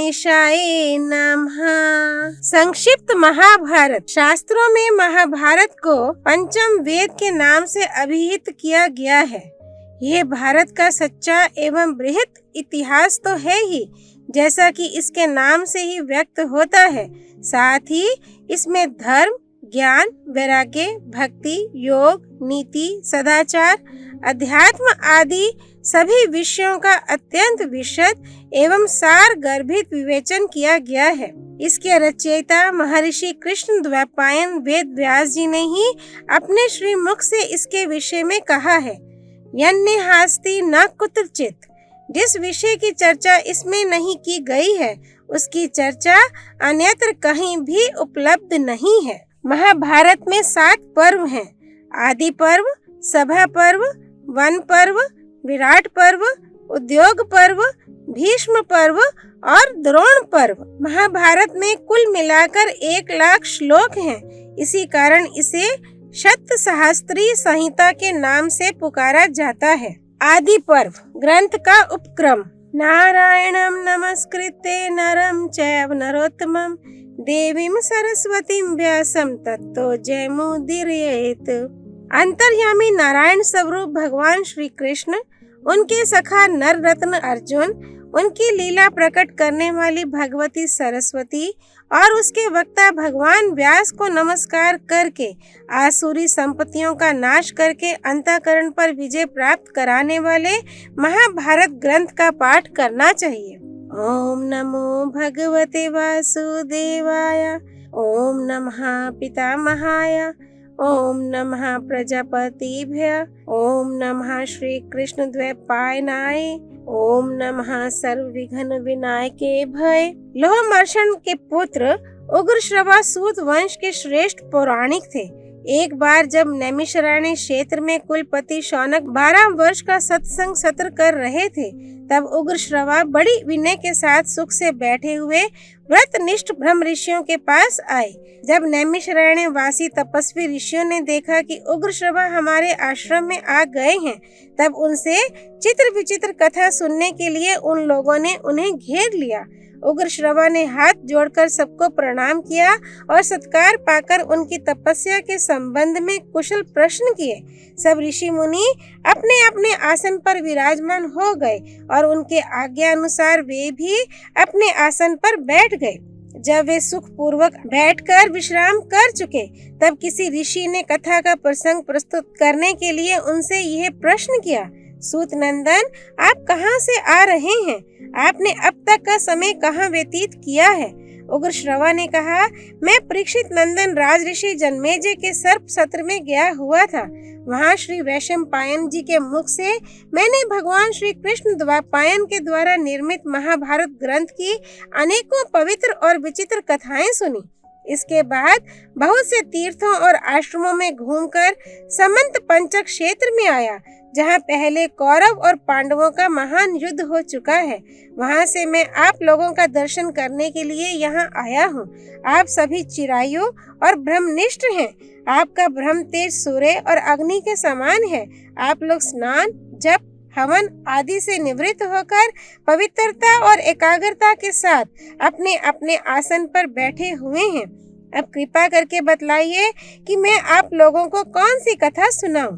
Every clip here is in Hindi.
गणेशाय नमः। संक्षिप्त महाभारत। शास्त्रों में महाभारत को पंचम वेद के नाम से अभिहित किया गया है। ये भारत का सच्चा एवं बृहत इतिहास तो है ही, जैसा कि इसके नाम से ही व्यक्त होता है। साथ ही इसमें धर्म, ज्ञान, वैराग्य, भक्ति, योग, नीति, सदाचार, अध्यात्म आदि सभी विषयों का अत्यंत विशद एवं सार गर्भित विवेचन किया गया है। इसके रचयिता महर्षि कृष्ण द्वैपायन वेद व्यास जी ने ही अपने श्रीमुख से इसके विषय में कहा है, यन्ने हास्ति न कुत्रचित्। जिस विषय की चर्चा इसमें नहीं की गई है, उसकी चर्चा अन्यत्र कहीं भी उपलब्ध नहीं है। महाभारत में 7 पर्व हैं। आदि पर्व, सभा पर्व, वन पर्व, विराट पर्व, उद्योग पर्व, भीष्म पर्व और द्रोण पर्व। महाभारत में कुल मिलाकर 1,00,000 श्लोक हैं। इसी कारण इसे शत सहस्त्री संहिता के नाम से पुकारा जाता है। आदि पर्व ग्रंथ का उपक्रम। नारायणं नमस्कृत्य नरं चैव नरोत्तमं देवीं सरस्वतीं व्यासं ततो जयमुदीरयेत्। अंतर्यामी नारायण स्वरूप भगवान श्री कृष्ण, उनके सखा नर रत्न अर्जुन, उनकी लीला प्रकट करने वाली भगवती सरस्वती और उसके वक्ता भगवान व्यास को नमस्कार करके आसुरी संपत्तियों का नाश करके अंतःकरण पर विजय प्राप्त कराने वाले महाभारत ग्रंथ का पाठ करना चाहिए। ओम नमो भगवते वासुदेवाय। ओम नमः पितामहाय। ओम नमः प्रजापतिभ्य। ओम नमः श्री कृष्ण द्वैपायनाय। ओम नमः सर्व विघ्न विनायके भय। लोहमर्षण के पुत्र उग्रश्रवा सूत वंश के श्रेष्ठ पौराणिक थे। एक बार जब नैमिषारण्य क्षेत्र में कुलपति शौनक 12 वर्ष का सत्संग सत्र कर रहे थे, तब उग्रश्रवा बड़ी विनय के साथ सुख से बैठे हुए व्रतनिष्ठ ब्रह्म ऋषियों के पास आए। जब नैमिषारण्य वासी तपस्वी ऋषियों ने देखा कि उग्रश्रवा हमारे आश्रम में आ गए हैं, तब उनसे चित्र विचित्र कथा सुनने के लिए उन लोगों ने उन्हें घेर लिया। उग्रश्रवा ने हाथ जोड़कर सबको प्रणाम किया और सत्कार पाकर उनकी तपस्या के संबंध में कुशल प्रश्न किए। सब ऋषि मुनि अपने अपने आसन पर विराजमान हो गए और उनके आज्ञा अनुसार वे भी अपने आसन पर बैठ गए। जब वे सुख पूर्वक बैठकर विश्राम कर चुके, तब किसी ऋषि ने कथा का प्रसंग प्रस्तुत करने के लिए उनसे यह प्रश्न किया, सूत नंदन, आप कहाँ से आ रहे हैं? आपने अब तक का समय कहाँ व्यतीत किया है? उग्रश्रवा ने कहा, मैं परीक्षित नंदन राज ऋषि जन्मेजय के सर्प सत्र में गया हुआ था। वहाँ श्री वैशंपायन जी के मुख से मैंने भगवान श्री कृष्ण द्वैपायन के द्वारा निर्मित महाभारत ग्रंथ की अनेकों पवित्र और विचित्र कथाएं सुनी। इसके बाद बहुत से तीर्थों और आश्रमों में घूमकर समंत पंचक क्षेत्र में आया, जहाँ पहले कौरव और पांडवों का महान युद्ध हो चुका है। वहाँ से मैं आप लोगों का दर्शन करने के लिए यहाँ आया हूँ। आप सभी चिरायु और ब्रह्मनिष्ठ हैं। आपका ब्रह्म तेज सूर्य और अग्नि के समान है। आप लोग स्नान, जप, हवन आदि से निवृत्त होकर पवित्रता और एकाग्रता के साथ अपने अपने आसन पर बैठे हुए हैं। अब कृपा करके बतलाइए कि मैं आप लोगों को कौन सी कथा सुनाऊं?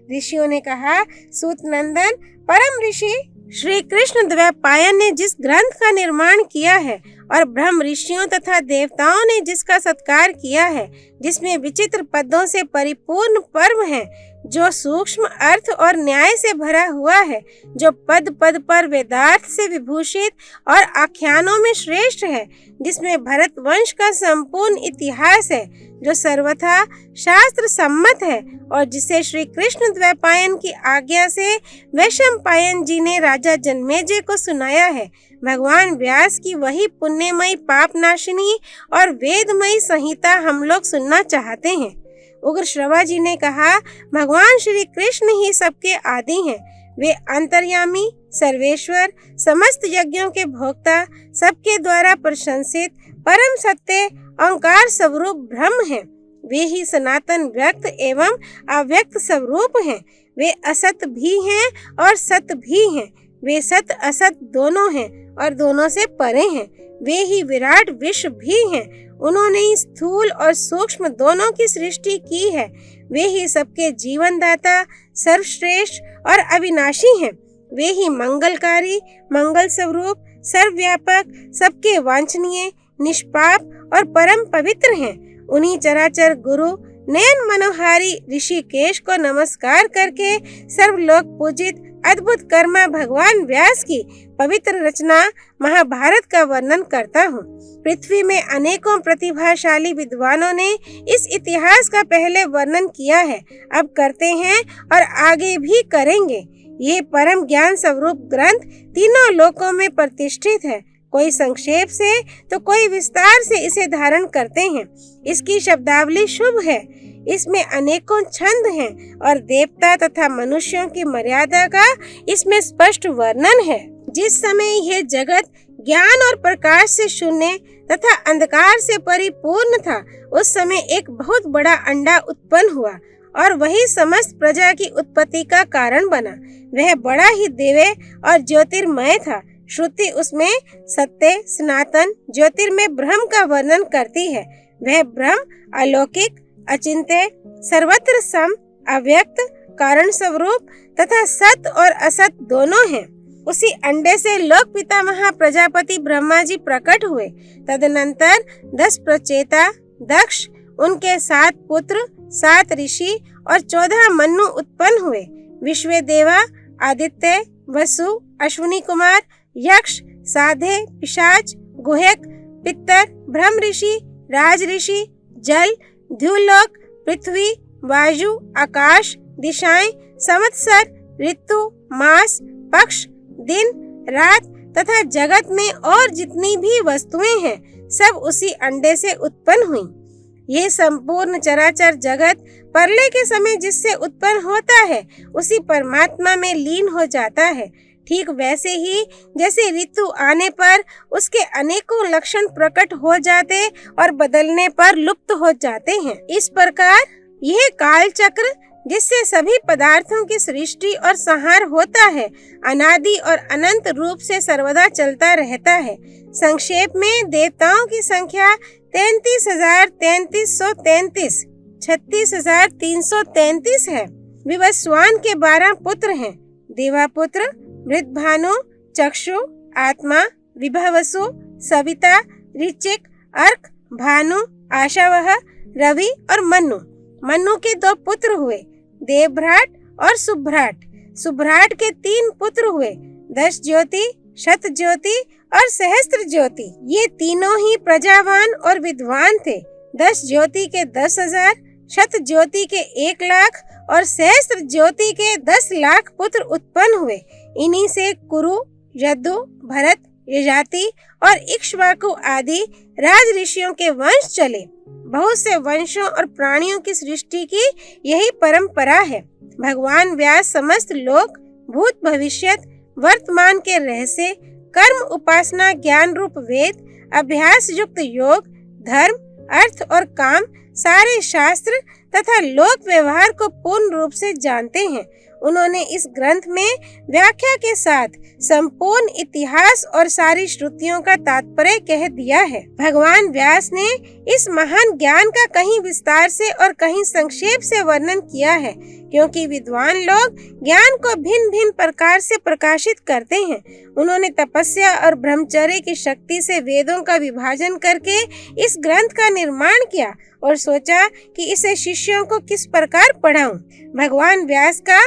ऋषियों ने कहा, सूत नंदन, परम ऋषि श्री कृष्ण द्वैपायन ने जिस ग्रंथ का निर्माण किया है और ब्रह्म ऋषियों तथा देवताओं ने जिसका सत्कार किया है, जिसमें विचित्र पदों से परिपूर्ण पर्व है, जो सूक्ष्म अर्थ और न्याय से भरा हुआ है, जो पद पद पर वेदार्थ से विभूषित और आख्यानों में श्रेष्ठ है, जिसमें भरत वंश का संपूर्ण इतिहास है, जो सर्वथा शास्त्र सम्मत है और जिसे श्री कृष्ण द्वैपायन की आज्ञा से वैशंपायन जी ने राजा जन्मेजय को सुनाया है। भगवान व्यास की वही पुण्यमयी पापनाशिनी और वेदमयी संहिता हम लोग सुनना चाहते हैं। उग्रश्रवा जी ने कहा, भगवान श्री कृष्ण ही सबके आदि हैं। वे अंतर्यामी, सर्वेश्वर, समस्त यज्ञों के भोक्ता, सबके द्वारा प्रशंसित, परम सत्य, ओंकार स्वरूप ब्रह्म हैं। वे ही सनातन व्यक्त एवं अव्यक्त स्वरूप हैं। वे असत भी हैं और सत भी हैं। वे सत असत दोनों हैं और दोनों से परे हैं। वे ही विराट विश्व भी हैं। उन्होंने ही स्थूल और सूक्ष्म दोनों की सृष्टि की है। वे ही सबके जीवनदाता, सर्वश्रेष्ठ और अविनाशी हैं। वे ही मंगलकारी, मंगल स्वरूप, सर्वव्यापक, सबके वांछनीय, निष्पाप और परम पवित्र हैं। उन्हीं चराचर गुरु नयन मनोहारी ऋषिकेश को नमस्कार करके सर्वलोक पूजित अद्भुत कर्मा भगवान व्यास की पवित्र रचना महाभारत का वर्णन करता हूँ। पृथ्वी में अनेकों प्रतिभाशाली विद्वानों ने इस इतिहास का पहले वर्णन किया है, अब करते हैं और आगे भी करेंगे। ये परम ज्ञान स्वरूप ग्रंथ तीनों लोकों में प्रतिष्ठित है। कोई संक्षेप से तो कोई विस्तार से इसे धारण करते हैं। इसकी शब्दावली शुभ है। इसमें अनेकों छंद हैं और देवता तथा मनुष्यों की मर्यादा का इसमें स्पष्ट वर्णन है। जिस समय यह जगत ज्ञान और प्रकाश से शून्य तथा अंधकार से परिपूर्ण था, उस समय एक बहुत बड़ा अंडा उत्पन्न हुआ और वही समस्त प्रजा की उत्पत्ति का कारण बना। वह बड़ा ही दिव्य और ज्योतिर्मय था। श्रुति उसमें सत्य, सनातन, ज्योतिर्मय ब्रह्म का वर्णन करती है। वह ब्रह्म अलौकिक, अचिंत्य, सर्वत्र सम, अव्यक्त, कारण स्वरूप तथा सत और असत दोनों हैं। उसी अंडे से लोक पितामह प्रजापति ब्रह्मा जी प्रकट हुए। तदनंतर 10 प्रचेता दक्ष, उनके 7 पुत्र, 7 ऋषि और 14 मनु उत्पन्न हुए। विश्वदेवा, आदित्य, वसु, अश्विनी कुमार, यक्ष, साधे, पिशाच, गुहेक, पितर, ब्रह्म ऋषि, राज ऋषि, जल, द्युलोक, पृथ्वी, वायु, आकाश, दिशाएं, संवत्सर, ऋतु, मास, पक्ष, दिन, रात तथा जगत में और जितनी भी वस्तुएं हैं, सब उसी अंडे से उत्पन्न हुई। ये संपूर्ण चराचर जगत प्रलय के समय जिससे उत्पन्न होता है, उसी परमात्मा में लीन हो जाता है। ठीक वैसे ही जैसे ऋतु आने पर उसके अनेकों लक्षण प्रकट हो जाते और बदलने पर लुप्त हो जाते हैं, इस प्रकार यह काल चक्र जिससे सभी पदार्थों की सृष्टि और संहार होता है, अनादि और अनंत रूप से सर्वदा चलता रहता है। संक्षेप में देवताओं की संख्या 33,3333, 36,333 है। विवस्वान के 12 पुत्र हैं। देवापुत्र मृतभानु, चक्षु, आत्मा, विभवसु, सविता, ऋचिक, अर्क, भानु, आशावह, रवि और मनु। मनु के 2 पुत्र हुए, देवभ्राट और सुभ्राट। सुभ्राट के 3 पुत्र हुए, 10 ज्योति, शत ज्योति और सहस्त्र ज्योति। ये तीनों ही प्रजावान और विद्वान थे। 10 ज्योति के 10,000, शत ज्योति के 1 लाख और सहस्त्र ज्योति के 10 लाख पुत्र उत्पन्न हुए। इन्हीं से कुरु, यदु, भरत, यजाति और इक्ष्वाकु आदि राज ऋषियों के वंश चले। बहुत से वंशों और प्राणियों की सृष्टि की यही परंपरा है। भगवान व्यास समस्त लोक, भूत, भविष्यत, वर्तमान के रहस्य, कर्म, उपासना, ज्ञान रूप वेद, अभ्यास युक्त योग, धर्म, अर्थ और काम, सारे शास्त्र तथा लोक व्यवहार को पूर्ण रूप से जानते हैं। उन्होंने इस ग्रंथ में व्याख्या के साथ संपूर्ण इतिहास और सारी श्रुतियों का तात्पर्य कह दिया है। भगवान व्यास ने इस महान ज्ञान का कहीं विस्तार से और कहीं संक्षेप से वर्णन किया है, क्योंकि विद्वान लोग ज्ञान को भिन्न भिन्न प्रकार से प्रकाशित करते हैं। उन्होंने तपस्या और ब्रह्मचर्य की शक्ति से वेदों का विभाजन करके इस ग्रंथ का निर्माण किया और सोचा कि इसे शिष्यों को किस प्रकार पढ़ाऊं। भगवान व्यास का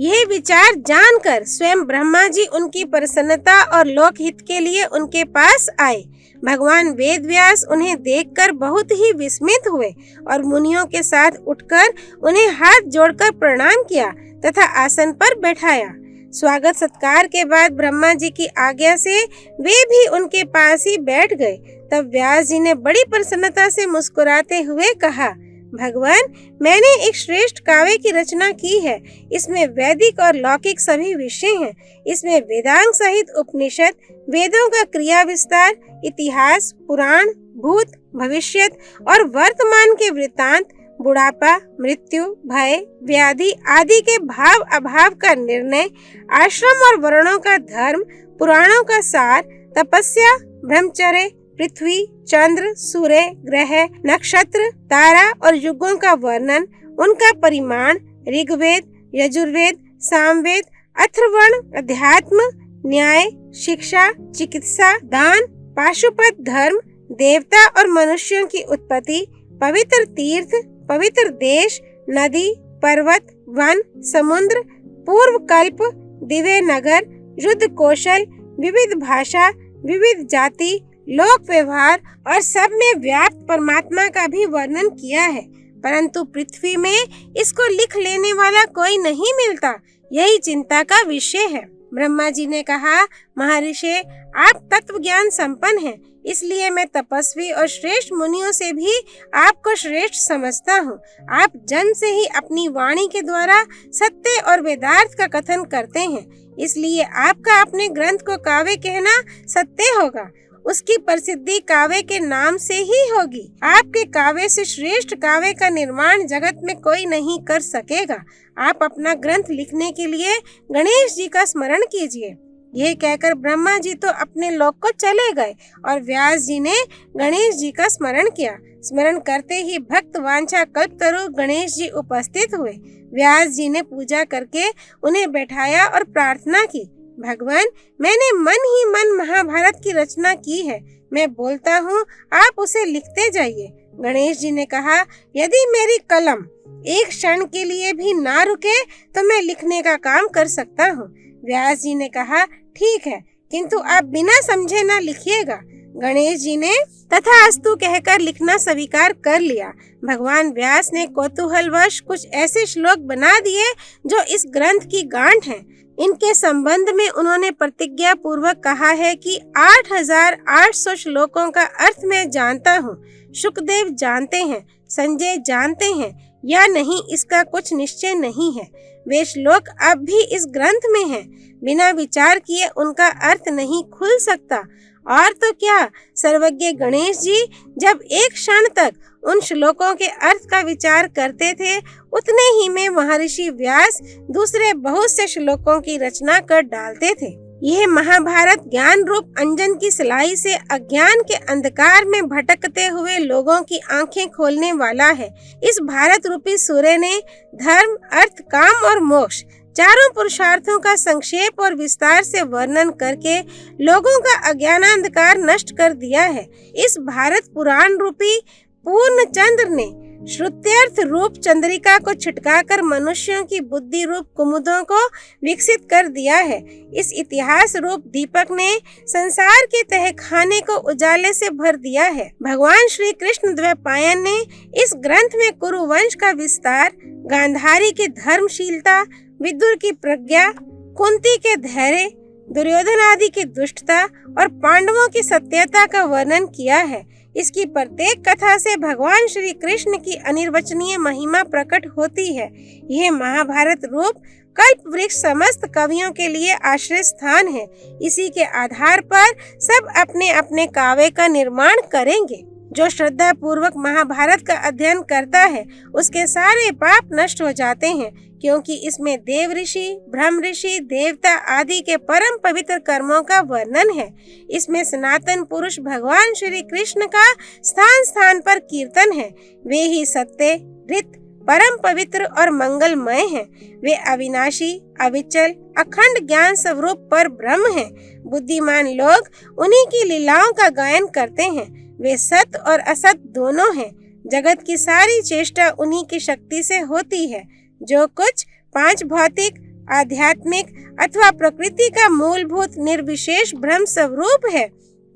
यह विचार जानकर स्वयं ब्रह्मा जी उनकी प्रसन्नता और लोकहित के लिए उनके पास आए। भगवान वेद व्यास उन्हें देखकर बहुत ही विस्मित हुए और मुनियों के साथ उठकर उन्हें हाथ जोड़कर प्रणाम किया तथा आसन पर बैठाया। स्वागत सत्कार के बाद ब्रह्मा जी की आज्ञा से वे भी उनके पास ही बैठ गए। तब व्यास जी ने बड़ी प्रसन्नता से मुस्कुराते हुए कहा, भगवान, मैंने एक श्रेष्ठ काव्य की रचना की है। इसमें वैदिक और लौकिक सभी विषय हैं। इसमें वेदांग सहित उपनिषद, वेदों का क्रिया विस्तार, इतिहास, पुराण, भूत, भविष्यत और वर्तमान के वृत्तांत, बुढ़ापा, मृत्यु, भय, व्याधि आदि के भाव अभाव का निर्णय, आश्रम और वर्णों का धर्म, पुराणों का सार, तपस्या, ब्रह्मचर्य, पृथ्वी, चंद्र, सूर्य, ग्रह, नक्षत्र, तारा और युगों का वर्णन, उनका परिमाण, ऋग्वेद, यजुर्वेद, सामवेद, अथर्वण, अध्यात्म, न्याय, शिक्षा, चिकित्सा, दान, पाशुपत धर्म, देवता और मनुष्यों की उत्पत्ति, पवित्र तीर्थ, पवित्र देश, नदी, पर्वत, वन, समुद्र, पूर्व कल्प, दिव्य नगर, युद्ध कौशल, विविध भाषा, विविध जाति, लोक व्यवहार और सब में व्याप्त परमात्मा का भी वर्णन किया है। परंतु पृथ्वी में इसको लिख लेने वाला कोई नहीं मिलता। यही चिंता का विषय है। ब्रह्मा जी ने कहा, महर्षि, आप तत्व ज्ञान संपन्न हैं, इसलिए मैं तपस्वी और श्रेष्ठ मुनियों से भी आपको श्रेष्ठ समझता हूँ। आप जन्म से ही अपनी वाणी के द्वारा सत्य और वेदार्थ का कथन करते हैं, इसलिए आपका अपने ग्रंथ को काव्य कहना सत्य होगा। उसकी प्रसिद्धि काव्य के नाम से ही होगी। आपके काव्य से श्रेष्ठ काव्य का निर्माण जगत में कोई नहीं कर सकेगा। आप अपना ग्रंथ लिखने के लिए गणेश जी का स्मरण कीजिए। यह कहकर ब्रह्मा जी तो अपने लोक को चले गए और व्यास जी ने गणेश जी का स्मरण किया। स्मरण करते ही भक्त वांछा कल्पतरु गणेश जी उपस्थित हुए। व्यास जी ने पूजा करके उन्हें बैठाया और प्रार्थना की, भगवान, मैंने मन ही मन महाभारत की रचना की है। मैं बोलता हूँ, आप उसे लिखते जाइए। गणेश जी ने कहा, यदि मेरी कलम एक क्षण के लिए भी ना रुके तो मैं लिखने का काम कर सकता हूँ। व्यास जी ने कहा, ठीक है, किंतु आप बिना समझे ना लिखिएगा। गणेश जी ने तथास्तु कहकर लिखना स्वीकार कर लिया। भगवान व्यास ने कौतूहलवश कुछ ऐसे श्लोक बना दिए जो इस ग्रंथ की गांठ हैं। इनके संबंध में उन्होंने प्रतिज्ञा पूर्वक कहा है कि 8800 श्लोकों का अर्थ मैं जानता हूँ। शुकदेव जानते हैं, संजय जानते हैं या नहीं, इसका कुछ निश्चय नहीं है। वे श्लोक अब भी इस ग्रंथ में हैं। बिना विचार किए उनका अर्थ नहीं खुल सकता। और तो क्या, सर्वज्ञ गणेश जी जब एक क्षण तक उन श्लोकों के अर्थ का विचार करते थे, उतने ही में महर्षि व्यास दूसरे बहुत से श्लोकों की रचना कर डालते थे। यह महाभारत ज्ञान रूप अंजन की सिलाई से अज्ञान के अंधकार में भटकते हुए लोगों की आंखें खोलने वाला है। इस भारत रूपी सूर्य ने धर्म, अर्थ, काम और मोक्ष चारों पुरुषार्थों का संक्षेप और विस्तार से वर्णन करके लोगों का अज्ञानांधकार नष्ट कर दिया है। इस भारत पुराण रूपी पूर्ण चंद्र ने श्रुत्यर्थ रूप चंद्रिका को छिटकाकर मनुष्यों की बुद्धि रूप कुमुदों को विकसित कर दिया है। इस इतिहास रूप दीपक ने संसार के तहखाने को उजाले से भर दिया है। भगवान श्री कृष्ण द्वैपायन ने इस ग्रंथ में कुरुवंश का विस्तार, गांधारी की धर्मशीलता, विदुर की प्रज्ञा, कुंती के धैर्य, दुर्योधन आदि की दुष्टता और पांडवों की सत्यता का वर्णन किया है। इसकी प्रत्येक कथा से भगवान श्री कृष्ण की अनिर्वचनीय महिमा प्रकट होती है। यह महाभारत रूप कल्प वृक्ष समस्त कवियों के लिए आश्रय स्थान है। इसी के आधार पर सब अपने अपने काव्य का निर्माण करेंगे। जो श्रद्धा पूर्वक महाभारत का अध्ययन करता है, उसके सारे पाप नष्ट हो जाते हैं, क्योंकि इसमें देव ऋषि, ब्रह्म ऋषि, देवता आदि के परम पवित्र कर्मों का वर्णन है। इसमें सनातन पुरुष भगवान श्री कृष्ण का स्थान स्थान पर कीर्तन है। वे ही सत्य, ऋत, परम पवित्र और मंगलमय हैं। वे अविनाशी, अविचल, अखंड ज्ञान स्वरूप पर ब्रह्म हैं। बुद्धिमान लोग उन्हीं की लीलाओं का गायन करते हैं। वे सत्य और असत दोनों हैं। जगत की सारी चेष्टा उन्हीं की शक्ति से होती है। जो कुछ पांच भौतिक, आध्यात्मिक अथवा प्रकृति का मूलभूत निर्विशेष ब्रह्म स्वरूप है,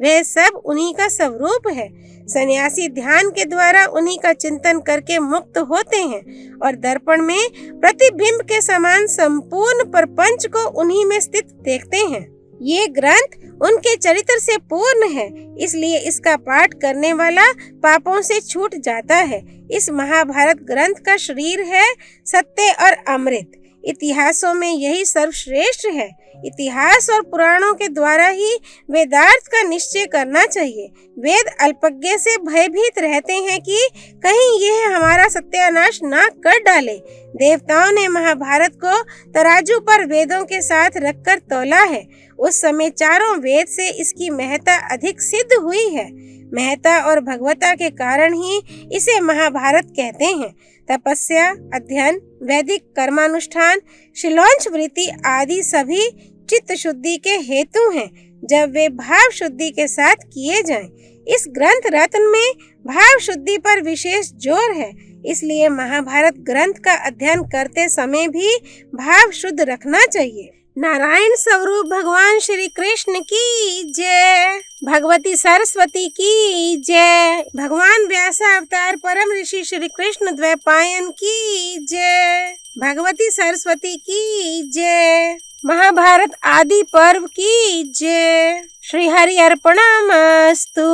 वह सब उन्हीं का स्वरूप है। सन्यासी ध्यान के द्वारा उन्हीं का चिंतन करके मुक्त होते हैं और दर्पण में प्रतिबिंब के समान संपूर्ण प्रपंच को उन्हीं में स्थित देखते हैं। ये ग्रंथ उनके चरित्र से पूर्ण है, इसलिए इसका पाठ करने वाला पापों से छूट जाता है। इस महाभारत ग्रंथ का शरीर है सत्य और अमृत। इतिहासों में यही सर्वश्रेष्ठ है। इतिहास और पुराणों के द्वारा ही वेदार्थ का निश्चय करना चाहिए। वेद अल्पज्ञ से भयभीत रहते हैं कि कहीं यह हमारा सत्यानाश ना कर डाले। देवताओं ने महाभारत को तराजू पर वेदों के साथ रखकर तौला है। उस समय चारों वेद से इसकी महत्ता अधिक सिद्ध हुई है। महत्ता और भगवता के कारण ही इसे महाभारत कहते हैं। तपस्या, अध्ययन, वैदिक कर्मानुष्ठान, शिलौंच वृत्ति आदि सभी चित्त शुद्धि के हेतु हैं, जब वे भाव शुद्धि के साथ किए जाएं। इस ग्रंथ रत्न में भाव शुद्धि पर विशेष जोर है, इसलिए महाभारत ग्रंथ का अध्ययन करते समय भी भाव शुद्ध रखना चाहिए। नारायण स्वरूप भगवान श्री कृष्ण की जय। भगवती सरस्वती की जय। भगवान व्यास अवतार परम ऋषि श्री कृष्ण द्वैपायन की जय। भगवती सरस्वती की जय। महाभारत आदि पर्व की जय। श्री हरि अर्पणमस्तु।